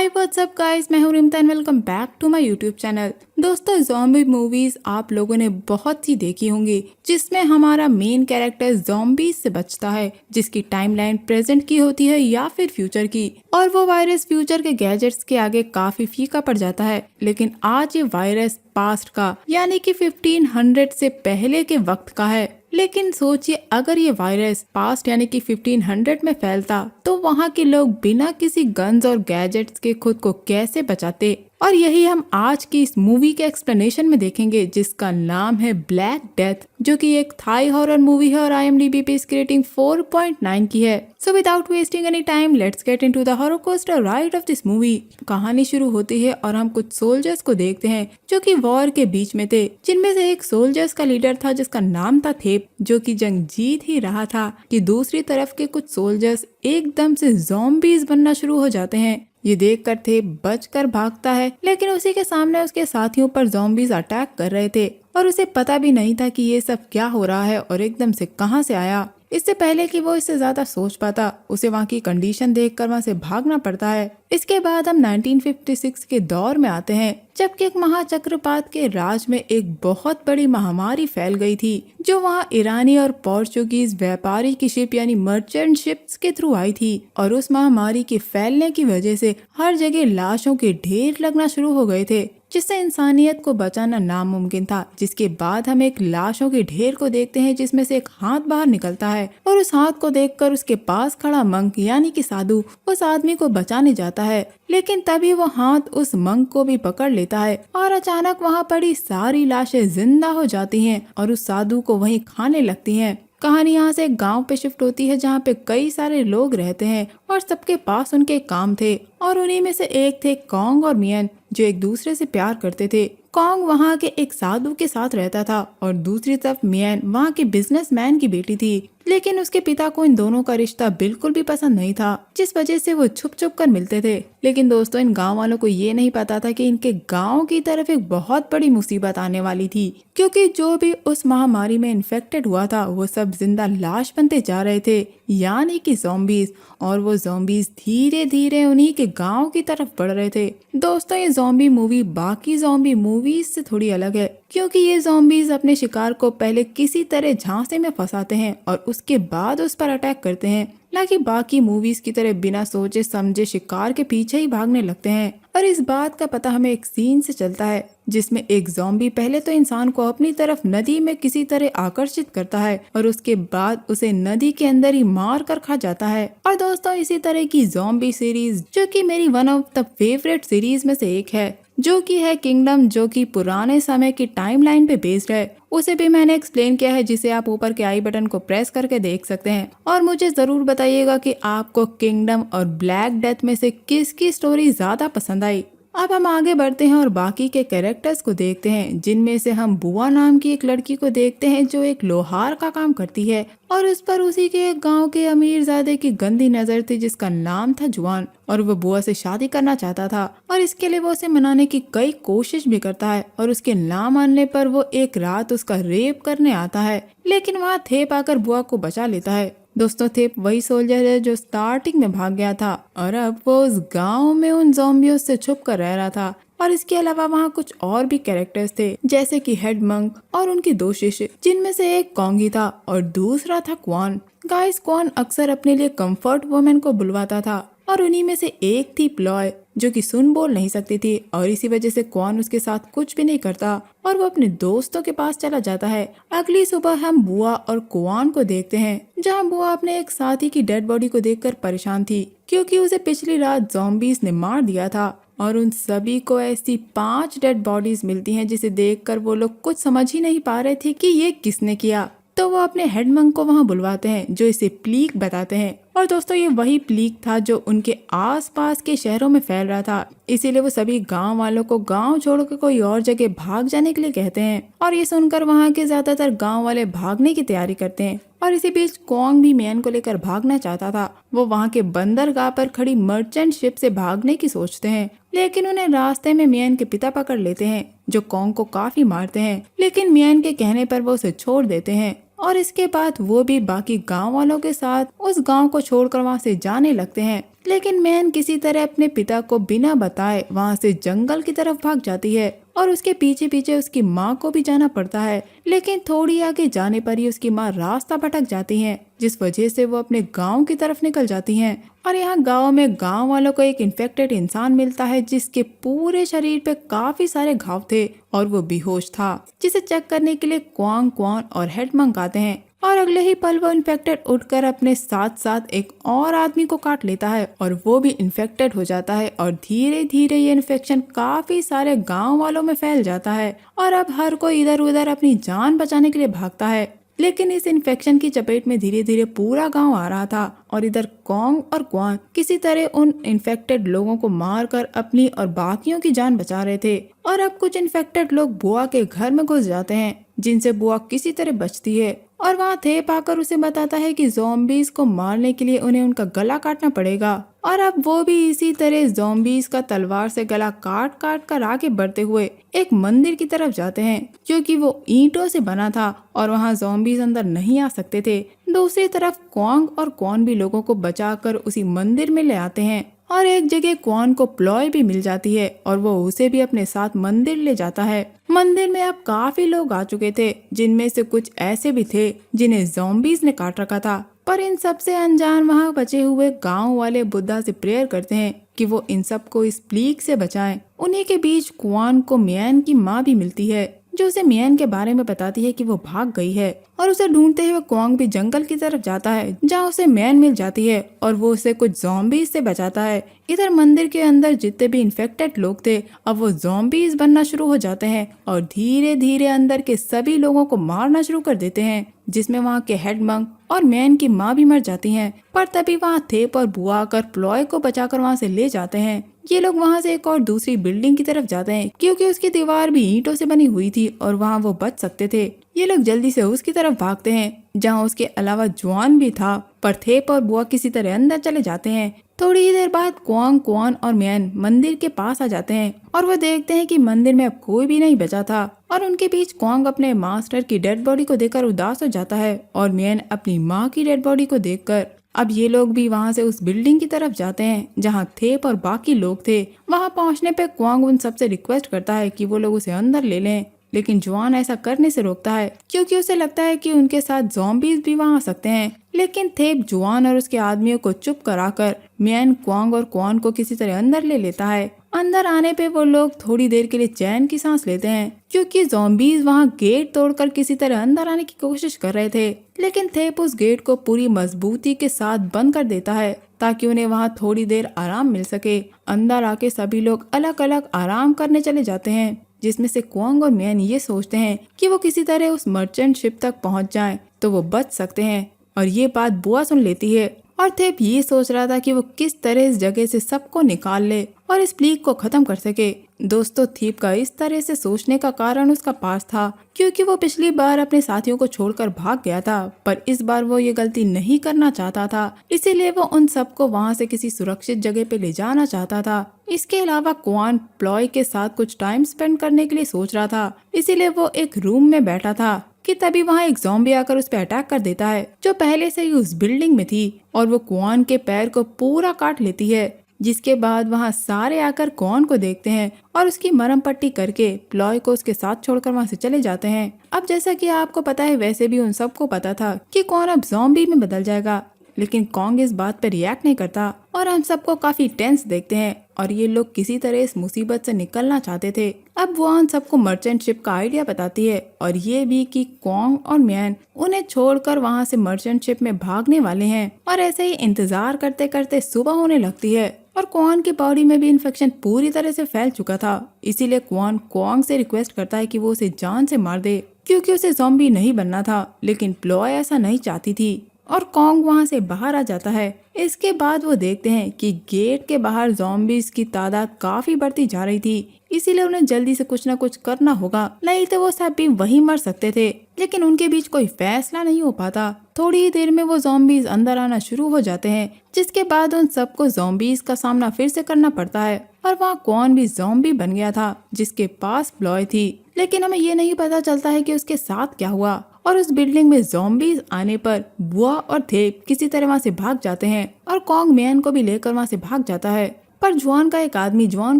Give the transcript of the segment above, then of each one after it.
Hi what's up guys, मैं हूं Rimta and welcome back to my YouTube channel. दोस्तों, zombie movies आप लोगों ने बहुत सी देखी होंगी जिसमें हमारा मेन कैरेक्टर ज़ॉम्बीज से बचता है, जिसकी टाइमलाइन प्रेजेंट की होती है या फिर फ्यूचर की, और वो वायरस फ्यूचर के गैजेट्स के आगे काफी फीका पड़ जाता है। लेकिन आज ये वायरस पास्ट का यानी कि 1500 से पहले के वक्त का है। लेकिन सोचिए, अगर ये वायरस पास्ट यानी कि 1500 में फैलता तो वहाँ के लोग बिना किसी गन्स और गैजेट्स के खुद को कैसे बचाते। और यही हम आज की इस मूवी के एक्सप्लेनेशन में देखेंगे, जिसका नाम है ब्लैक डेथ, जो कि एक थाई हॉरर मूवी है और IMDb पे इसकी रेटिंग 4.9 की है। So without wasting any time, let's get into the horror coaster ride of this movie. कहानी शुरू होती है और हम कुछ सोल्जर्स को देखते हैं जो कि वॉर के बीच में थे, जिनमें से एक सोल्जर्स का लीडर था जिसका नाम था थेप, जो कि जंग जीत ही रहा था कि दूसरी तरफ के कुछ सोल्जर्स एकदम से ज़ॉम्बीज बनना शुरू हो जाते हैं। ये देखकर थे बचकर भागता है, लेकिन उसी के सामने उसके साथियों पर ज़ॉम्बीज अटैक कर रहे थे और उसे पता भी नहीं था कि ये सब क्या हो रहा है और एकदम से कहां से आया। इससे पहले कि वो इससे ज्यादा सोच पाता, उसे वहाँ की कंडीशन देखकर वहाँ से भागना पड़ता है। इसके बाद हम 1956 के दौर में आते हैं, जबकि एक महाचक्रपात के राज में एक बहुत बड़ी महामारी फैल गई थी, जो वहाँ ईरानी और पोर्चुगीज व्यापारी की शिप यानी मर्चेंट शिप्स के थ्रू आई थी। और उस महामारी के फैलने की वजह से हर जगह लाशों के ढेर लगना शुरू हो गए थे, जिससे इंसानियत को बचाना नामुमकिन था। जिसके बाद हम एक लाशों के ढेर को देखते हैं, जिसमें से एक हाथ बाहर निकलता है और उस हाथ को देखकर उसके पास खड़ा मंक यानी कि साधु उस आदमी को बचाने जाता है। लेकिन तभी वो हाथ उस मंक को भी पकड़ लेता है और अचानक वहाँ पड़ी सारी लाशें जिंदा हो जाती हैं और उस साधु को वहीं खाने लगती हैं। कहानी यहाँ से एक गांव पे शिफ्ट होती है, जहाँ पे कई सारे लोग रहते हैं और सबके पास उनके काम थे, और उन्हीं में से एक थे कॉन्ग और मियन, जो एक दूसरे से प्यार करते थे। कॉन्ग वहाँ के एक साधु के साथ रहता था और दूसरी तरफ मियन वहाँ के बिजनेसमैन की बेटी थी। लेकिन उसके पिता को इन दोनों का रिश्ता बिल्कुल भी पसंद नहीं था, जिस वजह से वो छुप छुप कर मिलते थे। लेकिन दोस्तों, इन गांव वालों को ये नहीं पता था कि इनके गांव की तरफ एक बहुत बड़ी मुसीबत आने वाली थी, क्योंकि जो भी उस महामारी में इन्फेक्टेड हुआ था वो सब जिंदा लाश बनते जा रहे थे, यानी कि ज़ॉम्बीज। और वो ज़ॉम्बीज धीरे धीरे उन्हीं के गांव की तरफ बढ़ रहे थे। दोस्तों, ये ज़ॉम्बी मूवी बाकी ज़ॉम्बी मूवीज से थोड़ी अलग है, क्योंकि ये ज़ॉम्बीज अपने शिकार को पहले किसी तरह झांसे में फंसाते हैं और उसके बाद उस पर अटैक करते हैं, ना कि बाकी मूवीज की तरह बिना सोचे समझे शिकार के पीछे ही भागने लगते हैं। और इस बात का पता हमें एक सीन से चलता है, जिसमें एक ज़ॉम्बी पहले तो इंसान को अपनी तरफ नदी में किसी तरह आकर्षित करता है और उसके बाद उसे नदी के अंदर ही मार कर खा जाता है। और दोस्तों, इसी तरह की ज़ॉम्बी सीरीज, जो कि मेरी one of the favourite series में से एक है, जो कि है किंगडम, जो कि पुराने समय की टाइमलाइन पे बेस्ड है, उसे भी मैंने एक्सप्लेन किया है, जिसे आप ऊपर के आई बटन को प्रेस करके देख सकते हैं। और मुझे जरूर बताइएगा कि आपको किंगडम और ब्लैक डेथ में से किसकी स्टोरी ज्यादा पसंद आई। अब हम आगे बढ़ते हैं और बाकी के कैरेक्टर्स को देखते हैं, जिनमें से हम बुआ नाम की एक लड़की को देखते हैं, जो एक लोहार का काम करती है और उस पर उसी के एक गांव के अमीरजादे की गंदी नजर थी, जिसका नाम था जुआन। और वो बुआ से शादी करना चाहता था और इसके लिए वो उसे मनाने की कई कोशिश भी करता है, और उसके ना मानने पर वो एक रात उसका रेप करने आता है। लेकिन वहाँ थेप आकर बुआ को बचा लेता है। दोस्तों, थेप वही सोल्जर है जो स्टार्टिंग में भाग गया था और अब वो उस गांव में उन ज़ॉम्बियों से छुप कर रह रहा था। और इसके अलावा वहाँ कुछ और भी कैरेक्टर्स थे, जैसे कि हेड मंक और उनके दो शिष्य, जिनमें से एक कॉन्गी था और दूसरा था क्वान। गाइस, क्वान अक्सर अपने लिए कंफर्ट वुमेन को बुलवाता था और उन्हीं में से एक थी प्लॉय, जो कि सुन बोल नहीं सकती थी, और इसी वजह से क्वान उसके साथ कुछ भी नहीं करता और वो अपने दोस्तों के पास चला जाता है। अगली सुबह हम बुआ और क्वान को देखते हैं, जहां बुआ अपने एक साथी की डेड बॉडी को देखकर परेशान थी, क्योंकि उसे पिछली रात ज़ॉम्बीज ने मार दिया था। और उन सभी को ऐसी 5 डेड बॉडीज मिलती हैं, जिसे देखकर वो लोग कुछ समझ ही नहीं पा रहे थे कि ये किसने किया। तो वो अपने हेड मंक को वहाँ बुलवाते हैं, जो इसे प्लीक बताते हैं। और दोस्तों, ये वही प्लीक था जो उनके आसपास के शहरों में फैल रहा था, इसीलिए वो सभी गांव वालों को गांव छोड़कर कोई और जगह भाग जाने के लिए कहते हैं। और ये सुनकर वहाँ के ज्यादातर गांव वाले भागने की तैयारी करते हैं। और इसी बीच कॉन्ग भी मैन को लेकर भागना चाहता था। वो वहाँ के बंदरगाह पर खड़ी मर्चेंट शिप से भागने की सोचते हैं, लेकिन उन्हें रास्ते में मियन के पिता पकड़ लेते हैं, जो कॉन्ग को काफी मारते हैं। लेकिन मियन के कहने पर वो उसे छोड़ देते हैं और इसके बाद वो भी बाकी गांव वालों के साथ उस गांव को छोड़कर वहां से जाने लगते हैं। लेकिन मैन किसी तरह अपने पिता को बिना बताए वहां से जंगल की तरफ भाग जाती है और उसके पीछे पीछे उसकी माँ को भी जाना पड़ता है। लेकिन थोड़ी आगे जाने पर ही उसकी माँ रास्ता भटक जाती हैं, जिस वजह से वो अपने गांव की तरफ निकल जाती हैं। और यहाँ गांव में गांव वालों को एक इन्फेक्टेड इंसान मिलता है जिसके पूरे शरीर पे काफी सारे घाव थे और वो बेहोश था, जिसे चेक करने के लिए क्वांग क्वान और हेड मंगाते हैं। और अगले ही पल वो इन्फेक्टेड उठकर अपने साथ साथ एक और आदमी को काट लेता है और वो भी इन्फेक्टेड हो जाता है और धीरे धीरे ये इन्फेक्शन काफी सारे गांव वालों में फैल जाता है और अब हर कोई इधर उधर अपनी जान बचाने के लिए भागता है। लेकिन इस इन्फेक्शन की चपेट में धीरे धीरे पूरा गांव आ रहा था और इधर कॉन्ग और क्वान किसी तरह उन इन्फेक्टेड लोगों को मारकर अपनी और बाकियों की जान बचा रहे थे। और अब कुछ इन्फेक्टेड लोग बुआ के घर में घुस जाते हैं, जिनसे बुआ किसी तरह बचती है और वहाँ थे पाकर उसे बताता है कि ज़ॉम्बीज को मारने के लिए उन्हें उनका गला काटना पड़ेगा। और अब वो भी इसी तरह ज़ॉम्बीज का तलवार से गला काट काट कर आगे बढ़ते हुए एक मंदिर की तरफ जाते हैं, जो कि वो ईंटों से बना था और वहाँ ज़ॉम्बीज अंदर नहीं आ सकते थे। दूसरी तरफ क्वांग और कॉन भी लोगों को बचाकर उसी मंदिर में ले आते हैं और एक जगह क्वान को प्लॉय भी मिल जाती है और वो उसे भी अपने साथ मंदिर ले जाता है। मंदिर में अब काफी लोग आ चुके थे, जिनमें से कुछ ऐसे भी थे जिन्हें ज़ॉम्बीज ने काट रखा था। पर इन सब से अनजान वहाँ बचे हुए गांव वाले बुद्धा से प्रेयर करते हैं कि वो इन सबको इस प्लीग से बचाएं। उन्हीं के बीच क्वान को मियान की माँ भी मिलती है, जो उसे मियान के बारे में बताती है कि वो भाग गई है और उसे ढूंढते हुए क्वांग भी जंगल की तरफ जाता है, जहाँ उसे मियान मिल जाती है और वो उसे कुछ ज़ॉम्बीज से बचाता है। इधर मंदिर के अंदर जितने भी इन्फेक्टेड लोग थे अब वो ज़ॉम्बीज बनना शुरू हो जाते हैं और धीरे धीरे अंदर के सभी लोगों को मारना शुरू कर देते हैं, जिसमें वहाँ के हेड मंक और मैन की माँ भी मर जाती हैं। पर तभी वहाँ थेप और बुआ आकर प्लॉय को बचाकर वहाँ से ले जाते हैं। ये लोग वहाँ से एक और दूसरी बिल्डिंग की तरफ जाते हैं, क्योंकि उसकी दीवार भी ईंटों से बनी हुई थी और वहाँ वो बच सकते थे। ये लोग जल्दी से उसकी तरफ भागते हैं, जहाँ उसके अलावा जॉन भी था। पर थेप और बुआ किसी तरह अंदर चले जाते हैं। थोड़ी ही देर बाद क्वांग क्वान और मैन मंदिर के पास आ जाते हैं और वो देखते हैं कि मंदिर में अब कोई भी नहीं बचा था। और उनके बीच क्वांग अपने मास्टर की डेड बॉडी को देखकर उदास हो जाता है और मैन अपनी माँ की डेड बॉडी को देखकर। अब ये लोग भी वहाँ से उस बिल्डिंग की तरफ जाते हैं जहाँ थेप और बाकी लोग थे। वहाँ पहुँचने पे क्वांग उन सबसे रिक्वेस्ट करता है कि वो लोग उसे अंदर ले लें, लेकिन जॉन ऐसा करने से रोकता है क्योंकि उसे लगता है कि उनके साथ ज़ॉम्बीज भी वहाँ आ सकते हैं। लेकिन थेप जॉन और उसके आदमियों को चुप कराकर मैन क्वांग और क्वान को किसी तरह अंदर ले लेता है। अंदर आने पे वो लोग थोड़ी देर के लिए चैन की सांस लेते हैं, क्योंकि ज़ॉम्बीज वहाँ गेट तोड़कर किसी तरह अंदर आने की कोशिश कर रहे थे। लेकिन थेप उस गेट को पूरी मजबूती के साथ बंद कर देता है ताकि उन्हें वहाँ थोड़ी देर आराम मिल सके। अंदर आके सभी लोग अलग अलग आराम करने चले जाते हैं, जिसमें से क्वांग और मैन ये सोचते हैं कि वो किसी तरह उस मर्चेंट शिप तक पहुंच जाएं तो वो बच सकते हैं। और ये बात बुआ सुन लेती है और थेप ये सोच रहा था कि वो किस तरह इस जगह से सबको निकाल ले और इस प्लीग को खत्म कर सके। दोस्तों, थेप का इस तरह से सोचने का कारण उसका पास था, क्योंकि वो पिछली बार अपने साथियों को छोड़कर भाग गया था, पर इस बार वो ये गलती नहीं करना चाहता था। इसीलिए वो उन सबको वहाँ से किसी सुरक्षित जगह पे ले जाना चाहता था। इसके अलावा क्वान प्लॉय के साथ कुछ टाइम स्पेंड करने के लिए सोच रहा था, इसीलिए वो एक रूम में बैठा था कि तभी वहाँ एक ज़ॉम्बी आकर उस पर अटैक कर देता है, जो पहले से ही उस बिल्डिंग में थी, और वो क्वान के पैर को पूरा काट लेती है। जिसके बाद वहाँ सारे आकर क्वान को देखते हैं और उसकी मरहम पट्टी करके प्लॉय को उसके साथ छोड़कर वहाँ से चले जाते हैं। अब जैसा कि आपको पता है, वैसे भी उन सबको पता था कि क्वान अब ज़ॉम्बी में बदल जाएगा, लेकिन कॉन्ग इस बात पर रिएक्ट नहीं करता और हम सबको काफी टेंस देखते हैं और ये लोग किसी तरह इस मुसीबत से निकलना चाहते थे। अब वो हम सबको मर्चेंट शिप का आइडिया बताती है और ये भी कि कॉन्ग और मैन उन्हें छोड़कर वहाँ से मर्चेंट शिप में भागने वाले हैं। और ऐसे ही इंतजार करते करते सुबह होने लगती है और क्वान की बॉडी में भी इन्फेक्शन पूरी तरह से फैल चुका था। इसीलिए क्वान कॉन्ग से रिक्वेस्ट करता है कि वो उसे जान से मार दे, क्योंकि उसे ज़ॉम्बी नहीं बनना था। लेकिन प्लॉय ऐसा नहीं चाहती थी और कॉन्ग वहाँ से बाहर आ जाता है। इसके बाद वो देखते हैं कि गेट के बाहर ज़ॉम्बीज की तादाद काफी बढ़ती जा रही थी, इसीलिए उन्हें जल्दी से कुछ न कुछ करना होगा, नहीं तो वो सब भी वहीं मर सकते थे। लेकिन उनके बीच कोई फैसला नहीं हो पाता। थोड़ी ही देर में वो ज़ॉम्बीज अंदर आना शुरू हो जाते हैं, जिसके बाद उन सबको ज़ॉम्बीज का सामना फिर से करना पड़ता है। और वहाँ कॉन भी ज़ॉम्बी बन गया था, जिसके पास प्लॉय थी, लेकिन हमें ये नहीं पता चलता है कि उसके साथ क्या हुआ और उस बिल्डिंग में ज़ॉम्बीज आने पर बुआ और थेप किसी तरह वहाँ से भाग जाते हैं और कॉन्ग मैन को भी लेकर वहाँ से भाग जाता है। पर जुआन का एक आदमी जुआन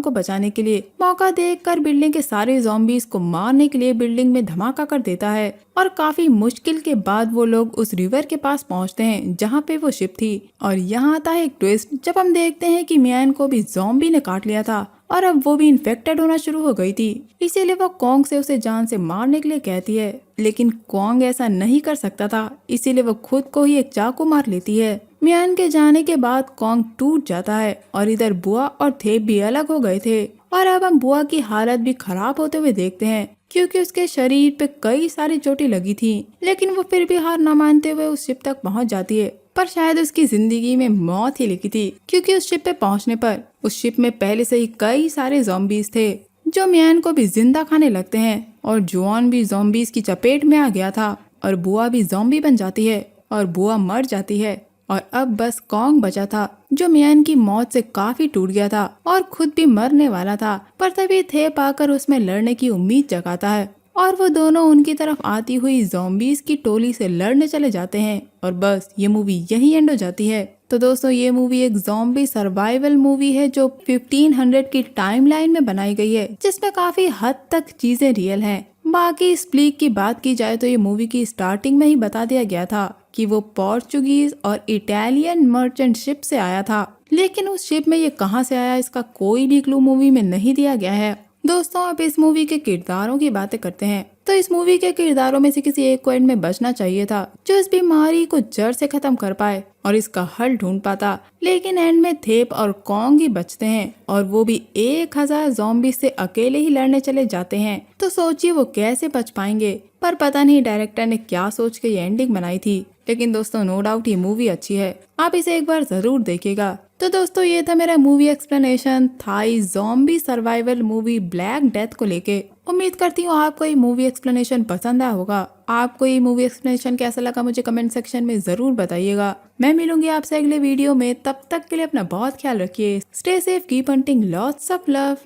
को बचाने के लिए मौका देखकर बिल्डिंग के सारे ज़ॉम्बीज को मारने के लिए बिल्डिंग में धमाका कर देता है और काफी मुश्किल के बाद वो लोग उस रिवर के पास पहुंचते हैं जहाँ पे वो शिप थी। और यहाँ आता है एक ट्विस्ट जब हम देखते हैं कि मियान को भी ज़ॉम्बी ने काट लिया था और अब वो भी इन्फेक्टेड होना शुरू हो गई थी, इसीलिए वो कॉन्ग से उसे जान से मारने के लिए कहती है। लेकिन कॉन्ग ऐसा नहीं कर सकता था, इसीलिए वो खुद को ही एक चाकू मार लेती है। मियान के जाने के बाद कॉन्ग टूट जाता है और इधर बुआ और थेप भी अलग हो गए थे। और अब हम बुआ की हालत भी खराब होते हुए देखते हैं क्योंकि उसके शरीर पे कई सारी चोटें लगी थी, लेकिन वो फिर भी हार न मानते हुए उस शिप तक पहुंच जाती है। पर शायद उसकी जिंदगी में मौत ही लिखी थी क्योंकि उस शिप पे पहुंचने पर उस शिप में पहले से ही कई सारे ज़ॉम्बीज थे जो मियान को भी जिंदा खाने लगते हैं और जुआन भी ज़ॉम्बीज की चपेट में आ गया था और बुआ भी ज़ॉम्बी बन जाती है और बुआ मर जाती है। और अब बस कॉन्ग बचा था जो मियान की मौत से काफी टूट गया था और खुद भी मरने वाला था। पर तभी थेप आकर उसमें लड़ने की उम्मीद जगाता है और वो दोनों उनकी तरफ आती हुई ज़ॉम्बीज की टोली से लड़ने चले जाते हैं और बस ये मूवी यही एंड हो जाती है। तो दोस्तों ये मूवी एक ज़ॉम्बी सर्वाइवल मूवी है जो 1500 की टाइमलाइन में बनाई गई है जिसमें काफी हद तक चीजें रियल हैं। बाकी स्प्लीक की बात की जाए तो ये मूवी की स्टार्टिंग में ही बता दिया गया था कि वो पोर्चुगीज और इटालियन मर्चेंट शिप से आया था, लेकिन उस शिप में ये कहां से आया इसका कोई भी क्लू मूवी में नहीं दिया गया है। दोस्तों अब इस मूवी के किरदारों की बातें करते हैं तो इस मूवी के किरदारों में से किसी एक को एंड में बचना चाहिए था जो इस बीमारी को जड़ से खत्म कर पाए और इसका हल ढूंढ पाता, लेकिन एंड में थेप और कॉन्ग ही बचते हैं और वो भी 1000 ज़ॉम्बी से अकेले ही लड़ने चले जाते हैं। तो सोचिए वो कैसे बच पाएंगे। पर पता नहीं डायरेक्टर ने क्या सोच के ये एंडिंग बनाई थी, लेकिन दोस्तों नो डाउट ये मूवी अच्छी है, आप इसे एक बार जरूर देखिएगा। तो दोस्तों ये था मेरा movie explanation Thai zombie survival movie Black Death को लेके। उम्मीद करती हूँ आपको ये मूवी एक्सप्लेनेशन पसंद आया होगा। आपको ये मूवी एक्सप्लेनेशन कैसा लगा मुझे कमेंट सेक्शन में जरूर बताइएगा। मैं मिलूंगी आपसे अगले वीडियो में, तब तक के लिए अपना बहुत ख्याल रखिए। Stay safe, keep hunting, lots of love.